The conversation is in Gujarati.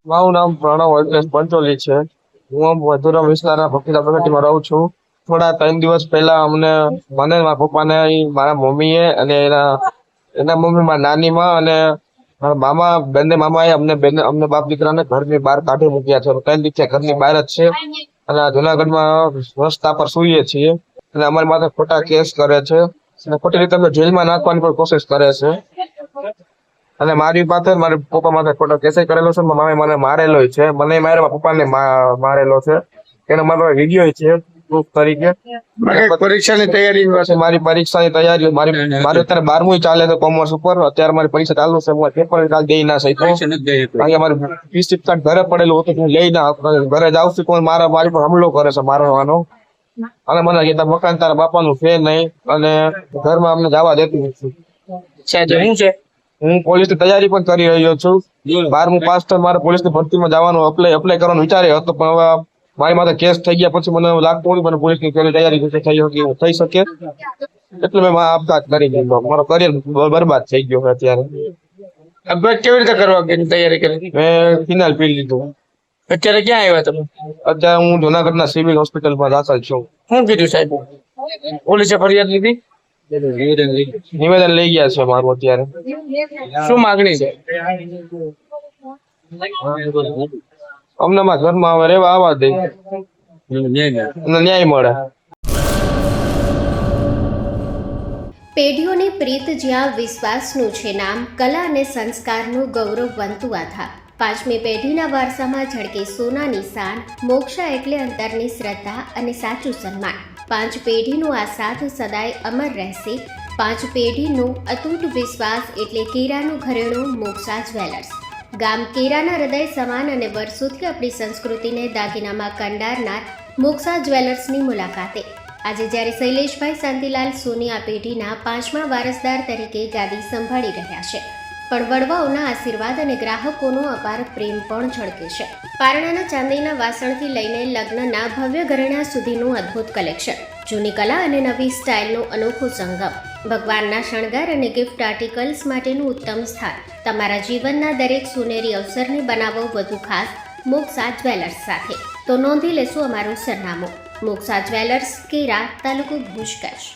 મારું નામ પ્રણવ અલ્પેશ પંચોલી છે. હું આમ વધુરામ વિસ્તારના ભક્તિલા પ્રગતિમાં રહું છું. થોડા 3 દિવસ પહેલા મને મારા પપ્પાને મારા મમ્મીએ અને એના મમ્મી મારા નાની માં અને મારા મામા બંને મામાએ અમને બાપ દીકરાને ઘરની બહાર કાઢી મૂક્યા છે. 3 દિવસથી ઘરની બહાર જ છે અને આ જુનાગઢમાં રસ્તા પર સૂઈએ છીએ અને અમારી માથે ખોટા કેસ કરે છે અને ખોટી રીતે અમને જેલમાં નાખવાની પણ કોશિશ કરે છે. અને મારી પાસે મારા પપ્પા માથે ખોટો કેસે કરેલો છે. મારા મામે મને મારેલો છે, મને માર્યો, મારા પપ્પાને મારેલો છે. એનો મારો વિડીયો છે પ્રૂફ તરીકે. પરીક્ષાની તૈયારી પછી મારી પરીક્ષાની તૈયારી મારે અત્યારે 12મું ચાલે છે કોમર્સ ઉપર. અત્યારે મારી પરીક્ષા ચાલુ છે. હું પેપર કાલ દઈ ના શકું કારણ કે મારું રિસિપ્ટ કાર્ડ ઘરે પડેલું હતું. હું લઈ ના ઘરે જાઉં છું કોઈ મારી પર હુમલો કરે છે મારવાનો. અને મને કીધા મકાન તારા બાપાનું છે નહીં અને ઘરમાં અમને જવા દેતું નથી. હું પોલીસની તૈયારી પણ કરી રહ્યો છું. 12મું પાસ થઈ મારે પોલીસની ભરતીમાં જવાનું અપ્લાય કરવાનું વિચાર્યો હતો, પણ હવે મારી માથે કેસ થઈ ગયા પછી મને એવું લાગતું નથી મને પોલીસની તૈયારી થઈ શકે. એટલે મેં આપઘાત કરી દીધો. મારો કરિયર બરબાદ થઈ ગયો છે અત્યારે. અભ્યાસ કેવી રીતે કરવા તૈયારી કરી? મેં ફિનાલ પી લીધું. અત્યારે ક્યાં આવ્યા તમે? અત્યારે હું જુનાગઢના સિવિલ હોસ્પિટલમાં દાખલ છું. શું કીધું સાહેબ? પોલીસે ફરિયાદ લીધી? નિવેદન લઈ ગયા છે મારું અત્યારે. શું માગણી છે? અમને મારા ઘરમાં હવે રહેવા આવવા દે, ન્યાય મળે. પેઢીઓની પ્રીત જ્યાં વિશ્વાસનું છે નામ, કલા અને સંસ્કારનું ગૌરવવંતું આધાર. 5મી પેઢીના વારસામાં ઝળકે સોનાની શાન, મોક્ષા એટલે અંતરની શ્રદ્ધા અને સાચું સન્માન. 5 પેઢીનું આ સાથ સદાય અમર રહેશે. 5 પેઢીનો અતૂટ વિશ્વાસ એટલે કેરાનું ઘરેણું મોક્ષા જ્વેલર્સ. ગામ કેરાના હૃદય સમાન અને વર્ષોથી આપણી સંસ્કૃતિને દાગીનામાં કંડારનાર મોક્ષા જ્વેલર્સની મુલાકાતે આજે જ્યારે શૈલેષભાઈ શાંતિલાલ સોની આ પેઢીના 5મા વારસદાર તરીકે ગાદી સંભાળી રહ્યા છે, પણ વડવાઓના આશીર્વાદ અને ગ્રાહકોનો અપાર પ્રેમ પણ ઝળકે છે. પારણાના ચાંદીના વાસણથી લઈને લગ્નના ભવ્ય ઘરેણા સુધીનું અદ્ભુત કલેક્શન, જૂની કલા અને નવી સ્ટાઇલનો અનોખો સંગમ, ભગવાનના શણગાર અને ગિફ્ટ આર્ટિકલ્સ માટેનું ઉત્તમ સ્થાન. તમારા જીવનના દરેક સોનેરી અવસરને બનાવો વધુ ખાસ મોક્ષા જ્વેલર્સ સાથે. તો નોંધી લેશો અમારું સરનામું: મોક્ષા જ્વેલર્સ, કેરા, તાલુકો ભુજ, કચ્છ.